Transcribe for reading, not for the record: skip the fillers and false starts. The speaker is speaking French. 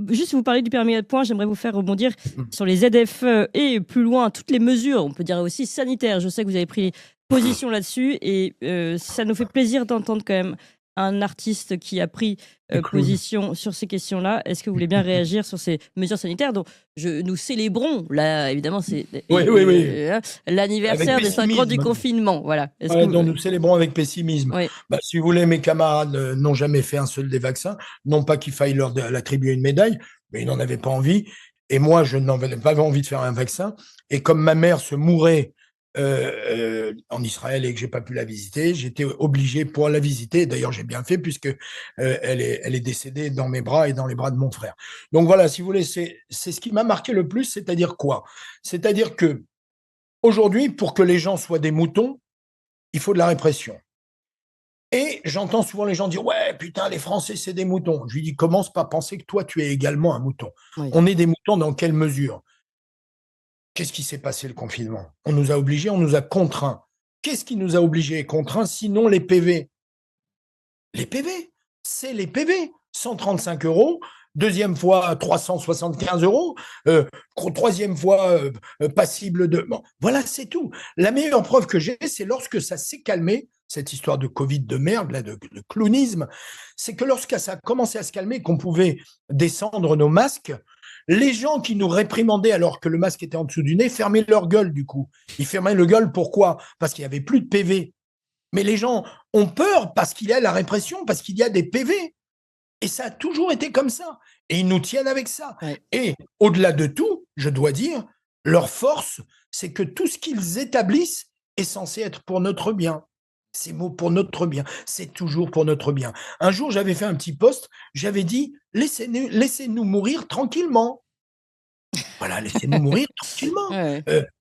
juste vous parler du permis à points, j'aimerais vous faire rebondir Mmh. sur les ZFE et plus loin, toutes les mesures, on peut dire aussi sanitaires. Je sais que vous avez pris position là-dessus et ça nous fait plaisir d'entendre quand même un artiste qui a pris Le clown. position sur ces questions-là. Est-ce que vous voulez bien réagir sur ces mesures sanitaires dont nous célébrons, là évidemment c'est Oui, oui, oui, avec l'anniversaire des 5 ans du pessimisme. confinement. Voilà. Est-ce que Ouais, dont nous célébrons avec pessimisme. Oui. Bah, si vous voulez, mes camarades n'ont jamais fait un seul des vaccins. Non pas qu'il faille leur attribuer une médaille, mais ils n'en avaient pas envie. Et moi, je n'avais pas envie de faire un vaccin. Et comme ma mère se mourait en Israël et que j'ai pas pu la visiter, j'étais obligé pour la visiter. D'ailleurs, j'ai bien fait puisque elle est décédée dans mes bras et dans les bras de mon frère. Donc voilà, si vous voulez, c'est ce qui m'a marqué le plus. C'est-à-dire quoi? C'est-à-dire que aujourd'hui, pour que les gens soient des moutons, il faut de la répression. Et j'entends souvent les gens dire ouais, putain, les Français, c'est des moutons. Je lui dis commence par penser que toi, tu es également un mouton. Oui. On est des moutons dans quelle mesure? Qu'est-ce qui s'est passé le confinement? On nous a obligés, on nous a contraints. Qu'est-ce qui nous a obligés et contraints sinon les PV? Les PV, c'est les PV. 135 euros, deuxième fois 375 euros, troisième fois passible de... Bon, voilà, c'est tout. La meilleure preuve que j'ai, c'est lorsque ça s'est calmé, cette histoire de Covid de merde, là, de clownisme, c'est que lorsque ça a commencé à se calmer, qu'on pouvait descendre nos masques, les gens qui nous réprimandaient alors que le masque était en dessous du nez fermaient leur gueule du coup. Ils fermaient le gueule, pourquoi? Parce qu'il n'y avait plus de PV. Mais les gens ont peur parce qu'il y a la répression, parce qu'il y a des PV. Et ça a toujours été comme ça. Et ils nous tiennent avec ça. Ouais. Et au-delà de tout, je dois dire, leur force, c'est que tout ce qu'ils établissent est censé être pour notre bien. Ces mots pour notre bien, c'est toujours pour notre bien. Un jour, j'avais fait un petit post, j'avais dit laissez-nous mourir tranquillement. Voilà, laissez-nous mourir tranquillement. Ouais.